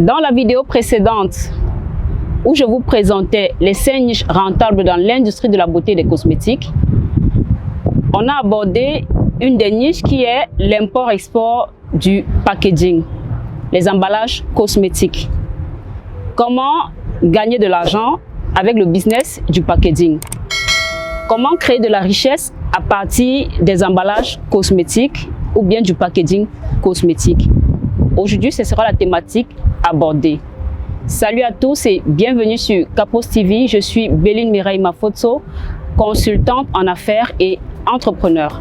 Dans la vidéo précédente, où je vous présentais les 5 niches rentables dans l'industrie de la beauté et des cosmétiques, on a abordé une des niches qui est l'import-export du packaging, les emballages cosmétiques. Comment gagner de l'argent avec le business du packaging? Comment créer de la richesse à partir des emballages cosmétiques ou bien du packaging cosmétique? Aujourd'hui, ce sera la thématique abordée. Salut à tous et bienvenue sur Capos TV. Je suis Béline Mireille Mafotso, consultante en affaires et entrepreneur.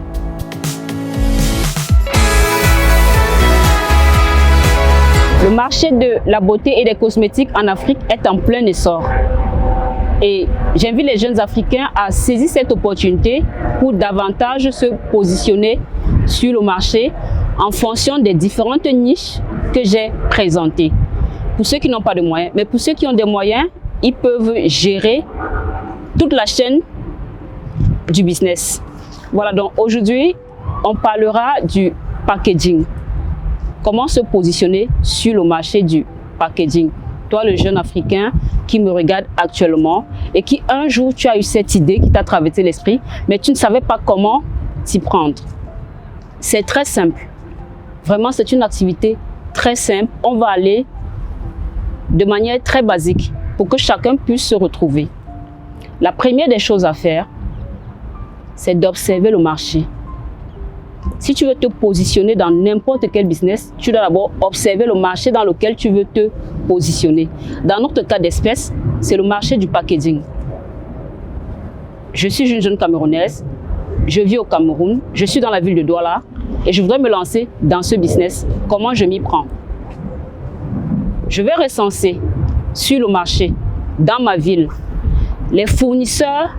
Le marché de la beauté et des cosmétiques en Afrique est en plein essor. Et j'invite les jeunes Africains à saisir cette opportunité pour davantage se positionner sur le marché en fonction des différentes niches que j'ai présentées. Pour ceux qui n'ont pas de moyens, mais pour ceux qui ont des moyens, ils peuvent gérer toute la chaîne du business. Voilà, donc aujourd'hui, on parlera du packaging. Comment se positionner sur le marché du packaging? Toi, le jeune Africain qui me regarde actuellement et qui un jour, tu as eu cette idée qui t'a traversé l'esprit, mais tu ne savais pas comment t'y prendre. C'est très simple. Vraiment, c'est une activité très simple. On va aller de manière très basique pour que chacun puisse se retrouver. La première des choses à faire, c'est d'observer le marché. Si tu veux te positionner dans n'importe quel business, tu dois d'abord observer le marché dans lequel tu veux te positionner. Dans notre cas d'espèce, c'est le marché du packaging. Je suis une jeune Camerounaise, je vis au Cameroun, je suis dans la ville de Douala et je voudrais me lancer dans ce business. Comment je m'y prends? Je vais recenser sur le marché, dans ma ville, les fournisseurs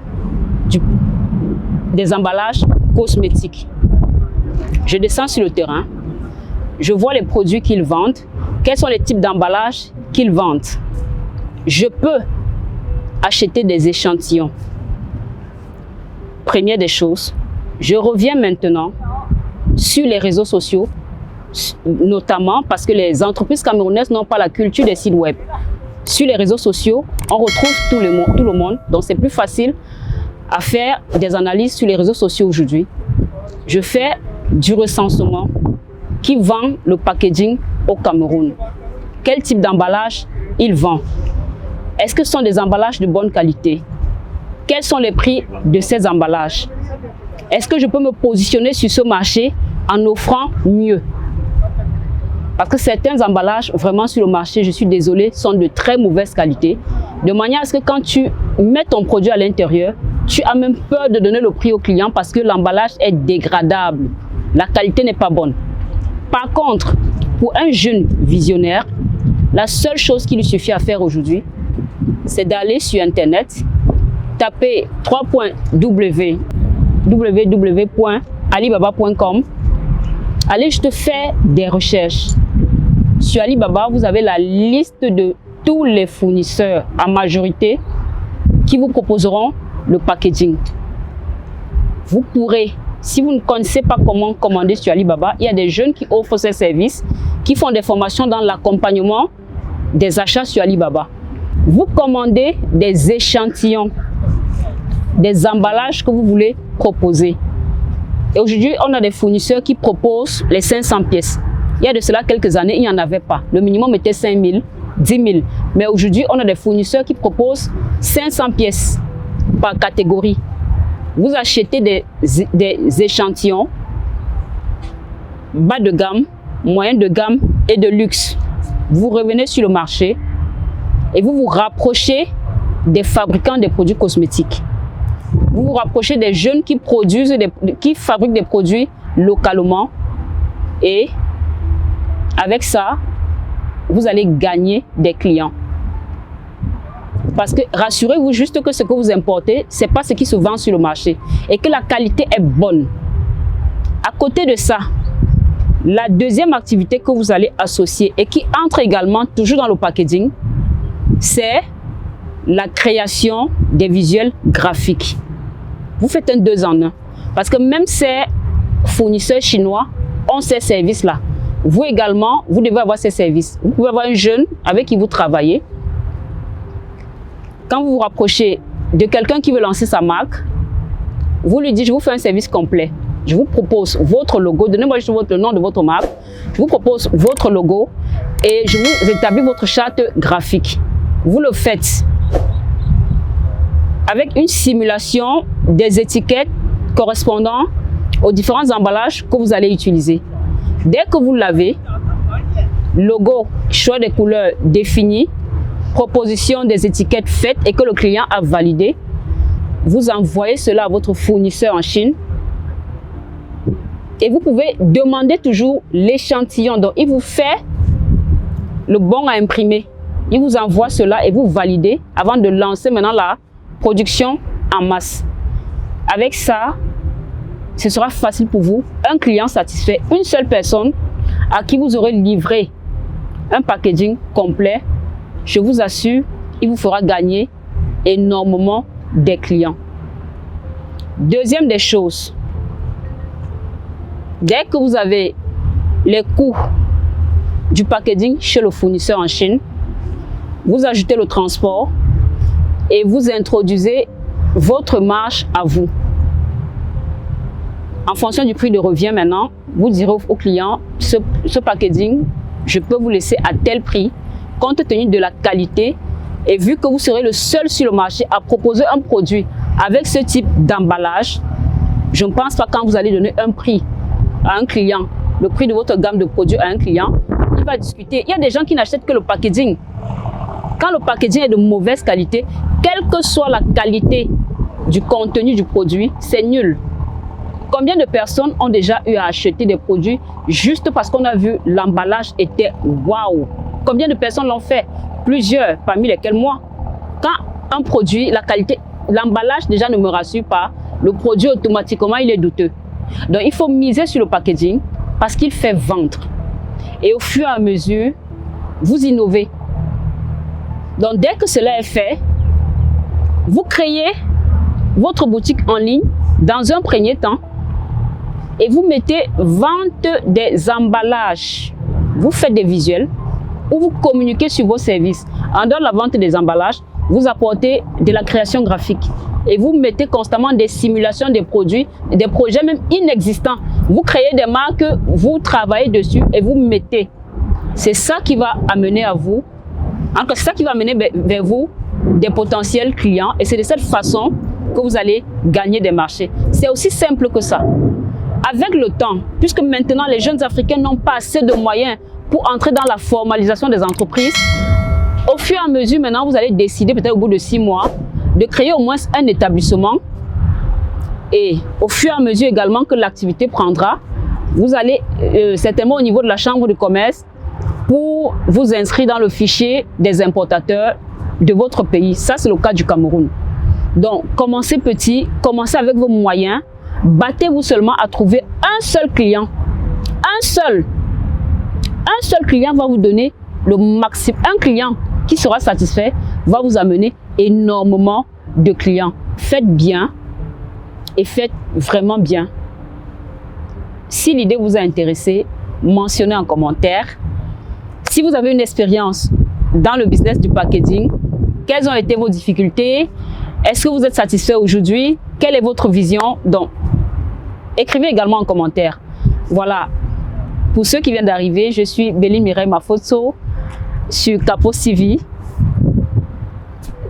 des emballages cosmétiques. Je descends sur le terrain, je vois les produits qu'ils vendent, quels sont les types d'emballages qu'ils vendent. Je peux acheter des échantillons. Première des choses, je reviens maintenant sur les réseaux sociaux, notamment parce que les entreprises camerounaises n'ont pas la culture des sites web. Sur les réseaux sociaux, on retrouve tout le monde, donc c'est plus facile à faire des analyses sur les réseaux sociaux aujourd'hui. Je fais du recensement qui vend le packaging au Cameroun. Quel type d'emballage il vend? Est-ce que ce sont des emballages de bonne qualité? Quels sont les prix de ces emballages? Est-ce que je peux me positionner sur ce marché en offrant mieux? Parce que certains emballages, vraiment sur le marché, je suis désolée, sont de très mauvaise qualité. De manière à ce que quand tu mets ton produit à l'intérieur, tu as même peur de donner le prix au client parce que l'emballage est dégradable. La qualité n'est pas bonne. Par contre, pour un jeune visionnaire, la seule chose qu'il lui suffit à faire aujourd'hui, c'est d'aller sur Internet, taper www.alibaba.com, allez juste faire des recherches. Sur Alibaba, vous avez la liste de tous les fournisseurs en majorité qui vous proposeront le packaging. Vous pourrez, si vous ne connaissez pas comment commander sur Alibaba, il y a des jeunes qui offrent ces services, qui font des formations dans l'accompagnement des achats sur Alibaba. Vous commandez des échantillons, des emballages que vous voulez proposer. Et aujourd'hui, on a des fournisseurs qui proposent les 500 pièces. Il y a de cela quelques années, il n'y en avait pas. Le minimum était 5 000, 10 000. Mais aujourd'hui, on a des fournisseurs qui proposent 500 pièces par catégorie. Vous achetez des échantillons bas de gamme, moyen de gamme et de luxe. Vous revenez sur le marché et vous vous rapprochez des fabricants des produits cosmétiques. Vous vous rapprochez des jeunes qui fabriquent des produits localement et avec ça, vous allez gagner des clients. Parce que rassurez-vous juste que ce que vous importez, ce n'est pas ce qui se vend sur le marché et que la qualité est bonne. À côté de ça, la deuxième activité que vous allez associer et qui entre également toujours dans le packaging, c'est la création des visuels graphiques. Vous faites un 2 en 1. Parce que même ces fournisseurs chinois ont ces services-là. vous également, vous devez avoir ces services. Vous pouvez avoir un jeune avec qui vous travaillez. Quand vous vous rapprochez de quelqu'un qui veut lancer sa marque, vous lui dites, je vous fais un service complet. Je vous propose votre logo, donnez-moi juste le nom de votre marque. Je vous propose votre logo et je vous établis votre charte graphique. Vous le faites avec une simulation des étiquettes correspondant aux différents emballages que vous allez utiliser. Dès que vous l'avez, logo, choix des couleurs définies, proposition des étiquettes faites et que le client a validé, vous envoyez cela à votre fournisseur en Chine et vous pouvez demander toujours l'échantillon. Donc, il vous fait le bon à imprimer. Il vous envoie cela et vous validez avant de lancer maintenant la production en masse. Avec ça, ce sera facile pour vous. Un client satisfait, une seule personne à qui vous aurez livré un packaging complet, je vous assure, il vous fera gagner énormément des clients. Deuxième des choses, dès que vous avez les coûts du packaging chez le fournisseur en Chine, vous ajoutez le transport et vous introduisez votre marge à vous. En fonction du prix de revient maintenant, vous direz au client, ce packaging, je peux vous laisser à tel prix, compte tenu de la qualité, et vu que vous serez le seul sur le marché à proposer un produit avec ce type d'emballage, je ne pense pas quand vous allez donner un prix à un client, le prix de votre gamme de produits à un client, il va discuter. Il y a des gens qui n'achètent que le packaging. Quand le packaging est de mauvaise qualité, quelle que soit la qualité du contenu du produit, c'est nul. Combien de personnes ont déjà eu à acheter des produits juste parce qu'on a vu l'emballage était waouh? Combien de personnes l'ont fait? Plusieurs, parmi lesquels moi. Quand un produit, la qualité, l'emballage déjà ne me rassure pas, le produit automatiquement il est douteux. Donc il faut miser sur le packaging parce qu'il fait vendre. Et au fur et à mesure, vous innovez. Donc dès que cela est fait, vous créez votre boutique en ligne dans un premier temps et vous mettez vente des emballages. Vous faites des visuels où vous communiquez sur vos services. En dehors de la vente des emballages, vous apportez de la création graphique et vous mettez constamment des simulations des produits, des projets même inexistants. Vous créez des marques, vous travaillez dessus et vous mettez. C'est ça qui va amener à vous, c'est ça qui va amener vers vous des potentiels clients et c'est de cette façon que vous allez gagner des marchés. C'est aussi simple que ça. Avec le temps, puisque maintenant les jeunes Africains n'ont pas assez de moyens pour entrer dans la formalisation des entreprises, au fur et à mesure, maintenant, vous allez décider, peut-être au bout de 6 mois, de créer au moins un établissement. Et au fur et à mesure également que l'activité prendra, vous allez certainement au niveau de la chambre de commerce pour vous inscrire dans le fichier des importateurs de votre pays. Ça, c'est le cas du Cameroun. Donc, commencez petit, commencez avec vos moyens. Battez-vous seulement à trouver un seul client. Un seul client va vous donner le maximum. Un client qui sera satisfait va vous amener énormément de clients. Faites bien et faites vraiment bien. Si l'idée vous a intéressé, mentionnez en commentaire. Si vous avez une expérience dans le business du packaging, quelles ont été vos difficultés? Est-ce que vous êtes satisfait aujourd'hui? Quelle est votre vision? Donc, écrivez également en commentaire. Voilà. Pour ceux qui viennent d'arriver, je suis Béline Mireille Mafoso sur Capos TV.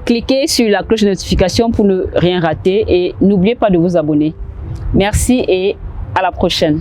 Cliquez sur la cloche de notification pour ne rien rater et n'oubliez pas de vous abonner. Merci et à la prochaine.